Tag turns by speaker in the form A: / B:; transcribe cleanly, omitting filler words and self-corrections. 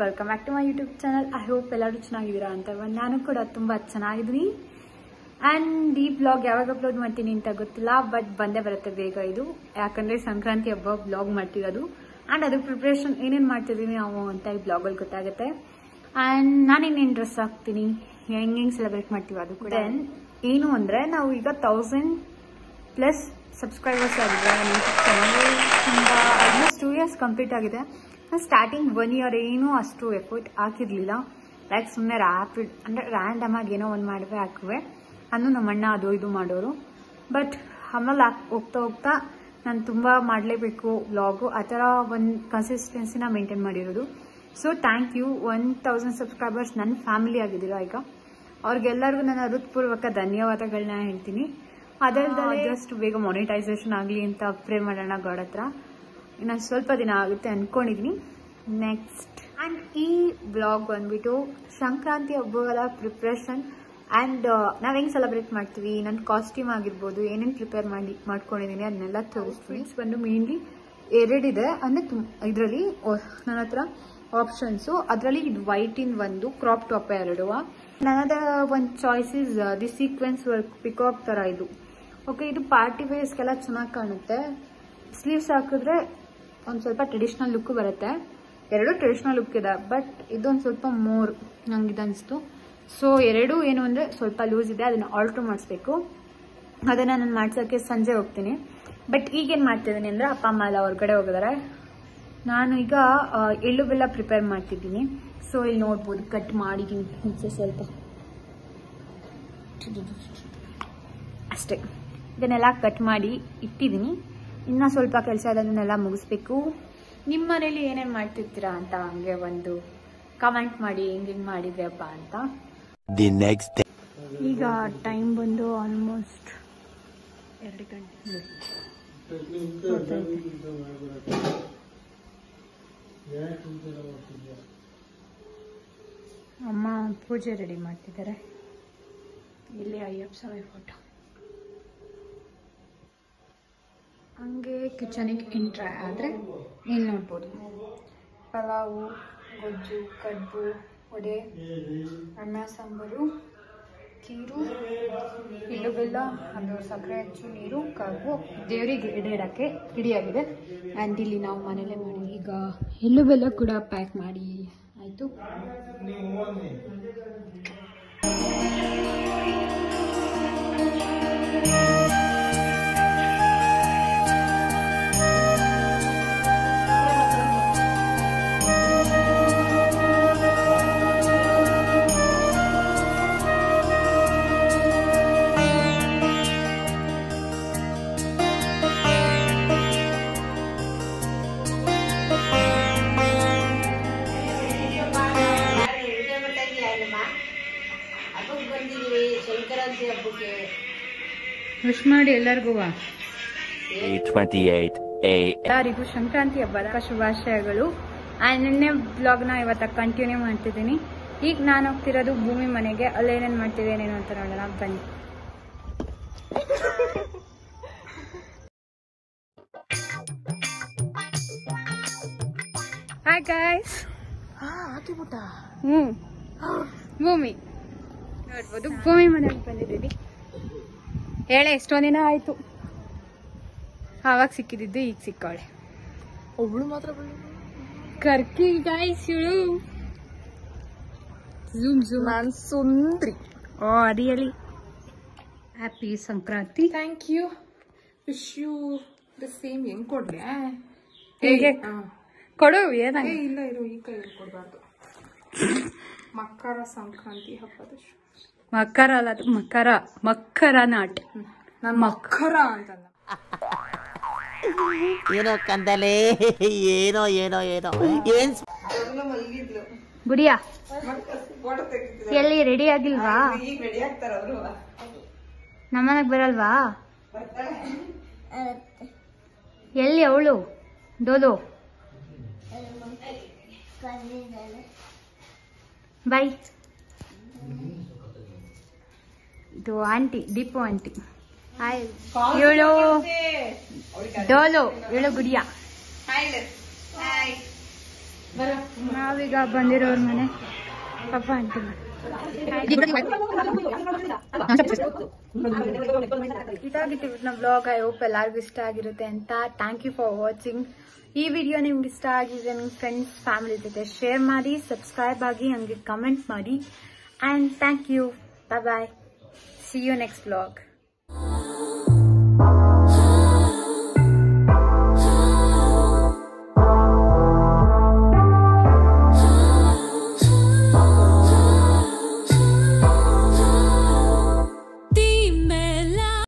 A: Welcome back to my YouTube channel. I hope ಎಲ್ಲರೂ ಚೆನ್ನಾಗಿದ್ದೀರಾ ಅಂತ. ನಾನು ಕೂಡ ತುಂಬ ಚೆನ್ನಾಗಿದ್ದೀನಿ. ಆ್ಯಂಡ್ ಈ ಬ್ಲಾಗ್ ಯಾವಾಗ ಅಪ್ಲೋಡ್ ಮಾಡ್ತೀನಿ ಅಂತ ಗೊತ್ತಿಲ್ಲ, ಬಟ್ ಬಂದೇ ಬರುತ್ತೆ ಬೇಗ ಇದು. ಯಾಕಂದರೆ ಸಂಕ್ರಾಂತಿ ಹಬ್ಬ ಬ್ಲಾಗ್ ಮಾಡ್ತಿರೋದು. ಆ್ಯಂಡ್ ಅದ್ರ ಪ್ರಿಪ್ರೇಷನ್ ಏನೇನು ಮಾಡ್ತಿದ್ದೀನಿ ನಾವು ಅಂತ ಈ ಬ್ಲಾಗಲ್ಲಿ ಗೊತ್ತಾಗುತ್ತೆ. ಆ್ಯಂಡ್ ನಾನೇನೇನು ಡ್ರೆಸ್ ಹಾಕ್ತೀನಿ, ಹೆಂಗೆ ಸೆಲೆಬ್ರೇಟ್ ಮಾಡ್ತೀವಿ ಅದು ಕೂಡ. ಏನು ಅಂದರೆ ನಾವು ಈಗ 1000+ ಸಬ್ಸ್ಕ್ರೈಬರ್ಸ್ ಆಗಿದೆ ಯೂಟ್ಯೂಬ್ ಚಾನಲ್. ತುಂಬ ಆಲ್ಮೋಸ್ಟ್ 2 years ಕಂಪ್ಲೀಟ್ ಆಗಿದೆ. ಸ್ಟಾರ್ಟಿಂಗ್ 1 year ಏನೂ ಅಷ್ಟು ಎಫರ್ಟ್ ಹಾಕಿರ್ಲಿಲ್ಲ. ಲೈಕ್ ಸುಮ್ಮನೆ ಅಂದರೆ ರ್ಯಾಂಡಮ್ ಆಗಿ ಏನೋ ಒಂದು ಮಾಡಿದ್ರೆ ಹಾಕುವೆ. ನಮ್ಮ ಅಣ್ಣ ಅದು ಇದು ಮಾಡೋರು. ಬಟ್ ಆಮೇಲೆ ಹೋಗ್ತಾ ಹೋಗ್ತಾ ನಾನು ತುಂಬ ಮಾಡಲೇಬೇಕು ವ್ಲಾಗು, ಆ ಥರ ಒಂದು ಕನ್ಸಿಸ್ಟೆನ್ಸಿನ ಮೇಂಟೈನ್ ಮಾಡಿರೋದು. ಸೊ ಥ್ಯಾಂಕ್ ಯು 1000 ಸಬ್ಸ್ಕ್ರೈಬರ್ಸ್ ನನ್ನ ಫ್ಯಾಮಿಲಿ ಆಗಿದ್ದೀರಾ ಈಗ. ಅವ್ರಿಗೆಲ್ಲರಿಗೂ ನಾನು ಹೃತ್ಪೂರ್ವಕ ಧನ್ಯವಾದಗಳನ್ನ ಹೇಳ್ತೀನಿ. ಅದಲ್ಲದೆ ಜಸ್ಟ್ ಬೇಗ ಮಾನಿಟೈಸೇಷನ್ ಆಗಲಿ ಅಂತ ಪ್ರೇ ಮಾಡೋಣ ಗಾಡ್ ಹತ್ರ. ಇನ್ನು ಸ್ವಲ್ಪ ದಿನ ಆಗುತ್ತೆ ಅಂದ್ಕೊಂಡಿದ್ದೀನಿ. ನೆಕ್ಸ್ಟ್ ಆ್ಯಂಡ್ ಈ ಬ್ಲಾಗ್ ಬಂದ್ಬಿಟ್ಟು ಸಂಕ್ರಾಂತಿ ಹಬ್ಬಗಳ ಪ್ರಿಪ್ರೇಷನ್ ಆ್ಯಂಡ್ ನಾವು ಹೆಂಗೆ ಸೆಲೆಬ್ರೇಟ್ ಮಾಡ್ತೀವಿ, ನನ್ನ ಕಾಸ್ಟ್ಯೂಮ್ ಆಗಿರ್ಬೋದು, ಏನೇನು ಪ್ರಿಪೇರ್ ಮಾಡ್ಕೊಂಡಿದ್ದೀನಿ ಅದನ್ನೆಲ್ಲ ತೋರಿಸ್ತೀನಿ. ಬಂದು ಮೇನ್ಲಿ 2 ಇದೆ. ಅಂದರೆ ಇದರಲ್ಲಿ ನನ್ನ ಹತ್ರ ಆಪ್ಷನ್ಸು. ಅದರಲ್ಲಿ ಇದು ವೈಟಿನ ಒಂದು, ಕ್ರಾಪ್ ಟಾಪ್ 2. ನನ್ನದ ಒಂದು choice is the sequence work peacock ಥರ ಇದು. ಓಕೆ, ಇದು ಪಾರ್ಟಿ ವೇರ್ಸ್ಗೆಲ್ಲ ಚೆನ್ನಾಗಿ ಕಾಣುತ್ತೆ. ಸ್ಲೀವ್ಸ್ ಹಾಕಿದ್ರೆ ಒಂದು ಸ್ವಲ್ಪ ಟ್ರೆಡಿಷ್ನಲ್ ಲುಕ್ ಬರುತ್ತೆ. 2 ಟ್ರೆಡಿಷ್ನಲ್ ಲುಕ್ ಇದೆ, ಬಟ್ ಇದೊಂದು ಸ್ವಲ್ಪ ಮೋರ್ ನಂಗೆ ಇದನ್ನಿಸ್ತು. ಸೊ 2 ಏನು ಅಂದರೆ ಸ್ವಲ್ಪ ಲೂಸ್ ಇದೆ, ಅದನ್ನು ಆಲ್ಟ್ರ್ ಮಾಡಿಸ್ಬೇಕು. ಅದನ್ನು ನಾನು ಮಾಡ್ಸೋಕ್ಕೆ ಸಂಜೆ ಹೋಗ್ತೀನಿ. ಬಟ್ ಈಗೇನು ಮಾಡ್ತಿದ್ದೀನಿ ಅಂದರೆ ಅಪ್ಪ ಅಮ್ಮ ಎಲ್ಲ ಹೊರಗಡೆ ಹೋಗಿದ್ದಾರೆ. ನಾನು ಈಗ ಎಳ್ಳು ಬೆಲ್ಲ ಪ್ರಿಪೇರ್ ಮಾಡ್ತಿದ್ದೀನಿ. ಸೊ ಇಲ್ಲಿ ನೋಡ್ಬೋದು ಕಟ್ ಮಾಡಿದ್ದೀನಿ ಮುಂಚೆ ಸ್ವಲ್ಪ ಅಷ್ಟೇ. ಇದನ್ನೆಲ್ಲ ಕಟ್ ಮಾಡಿ ಇಟ್ಟಿದ್ದೀನಿ. ಇನ್ನೂ ಸ್ವಲ್ಪ ಕೆಲಸ ಅದನ್ನೆಲ್ಲ ಮುಗಿಸ್ಬೇಕು. ನಿಮ್ಮ ಮನೇಲಿ ಏನೇನು ಮಾಡ್ತಿರ್ತೀರಾ ಅಂತ ಹಂಗೆ ಒಂದು ಕಮೆಂಟ್ ಮಾಡಿ, ಹೆಂಗೆ ಮಾಡಿದ್ರೆ ಹಬ್ಬ ಅಂತ. ಈಗ ಟೈಮ್ ಬಂದು ಆಲ್ಮೋಸ್ಟ್ 2 ಗಂಟೆ. ಅಮ್ಮ ಪೂಜೆ ರೆಡಿ ಮಾಡ್ತಿದ್ದಾರೆ. ಇಲ್ಲಿ ಅಯ್ಯಪ್ಪ ಸ್ವಾಮಿ ಫೋಟೋ. ಹಂಗೆ ಕಿಚನಿಗೆ ಎಂಟ್ರ್ ಆದರೆ ಇಲ್ಲಿ ನೋಡ್ಬೋದು ಪಲಾವು, ಗೊಜ್ಜು, ಕಡುಬು, ವಡೆ, ಅನ್ನ ಸಾಂಬಾರು, ಖೀರು, ಎಳ್ಳು ಬೆಲ್ಲ, ಅದು ಸಕ್ಕರೆ ಹಚ್ಚು, ನೀರು, ಕಬ್ಬು, ದೇವರಿಗೆ ಎಡೆ ಇಡೋಕ್ಕೆ ರೆಡಿಯಾಗಿದೆ. ಆ್ಯಂಡ್ ಇಲ್ಲಿ ನಾವು ಮನೇಲೇ ಮಾಡಿ ಈಗ ಎಳ್ಳು ಬೆಲ್ಲ ಕೂಡ ಪ್ಯಾಕ್ ಮಾಡಿ ಆಯಿತು. ವಿಶ್ ಮಾಡಿ ಎಲ್ಲರಿಗೂ. ಎಲ್ಲರಿಗೂ ಸಂಕ್ರಾಂತಿ ಹಬ್ಬದ ಶುಭಾಶಯಗಳು. ಆ್ಯಂಡ್ ನಿನ್ನೆ ಬ್ಲಾಗ್ನ ಇವತ್ತು ಕಂಟಿನ್ಯೂ ಮಾಡ್ತಿದ್ದೀನಿ. ಈಗ ನಾನು ಹೋಗ್ತಿರೋದು ಭೂಮಿ ಮನೆಗೆ. ಅಲ್ಲೇನೇನು ಮಾಡ್ತಿದ್ದೇನೇನು ಅಂತ ನೋಡೋಣ ಬನ್ನಿ. Hi guys. ಭೂಮಿ ನೋಡ್ಬೋದು, ಭೂಮಿ ಮನೆಗೆ ಬಂದಿದ್ದೀವಿ. ಹೇಳೆ ಎಷ್ಟೊಂದು ದಿನ ಆಯ್ತು. ಆವಾಗ ಸಿಕ್ಕಿದ್ದು ಈಗ ಸಿಕ್ಕವಳೆ.
B: ಒಬ್ಳು ಮಾತ್ರ
A: ಕರ್ಕಿ ಗಾಯ್ಸ್ ಇವಳು.
B: ನಾನ್ ಸುಂದ್ರಿ.
A: Oh really happy Sankranti.
B: Thank you. Wish you the same. ಹೆಂಗ್ ಕೊಡ್ಲೆ?
A: ಹೇಗೆ ಕೊಡು? ಏನ
B: ಇಲ್ಲ ಇರು, ಈ ಕೈ ಕೊಡ್ಬಾರ್ದು. ಮಕರ ಸಂಕ್ರಾಂತಿ ಹಬ್ಬದ
A: ಮಕರ ಅಲ್ಲ, ಅದು ಮಕರ ನಾಟ್.
B: ನಾನು ಮಕರ ಅಂತಲ್ಲ.
C: ಏನೋ ಕಂದಲೆ, ಏನೋ ಏನೋ ಏನೋ ಏನ್
A: ಗುಡಿಯಾ ಎಲ್ಲಿ ರೆಡಿ ಆಗಿಲ್ವಾ? ನಮ್ಮನೆಗೆ ಬರಲ್ವಾ? ಎಲ್ಲಿ ಅವಳು ಡೋಲು? ಬೈ. ಇದು ಆಂಟಿ, ದೀಪು ಆಂಟಿ. ಹಾಯ್. ಇವಳು ಡೋಲು, ಇವಳು ಗುಡಿಯಾ. ನಾವೀಗ ಬಂದಿರೋರ್ ಮನೆ ಪಾಪ ಆಂಟಿ ಇದಾಗಿತ್ತು ನಮ್ಮ ಬ್ಲಾಗ್. ಐ ಹೋಪ್ ಎಲ್ಲರಿಗೂ ಇಷ್ಟ ಆಗಿರುತ್ತೆ ಅಂತ. Thank you for watching. ಈ ವಿಡಿಯೋ ನಿಮ್ಗೆ ಇಷ್ಟ ಆಗಿದ್ರೆ ನಿಮ್ಮ ಫ್ರೆಂಡ್ಸ್ ಫ್ಯಾಮಿಲಿ ಜೊತೆ ಶೇರ್ ಮಾಡಿ, ಸಬ್ಸ್ಕ್ರೈಬ್ ಆಗಿ, ಹಂಗೆ ಕಮೆಂಟ್ ಮಾಡಿ. And thank you. Bye bye. See you next blog.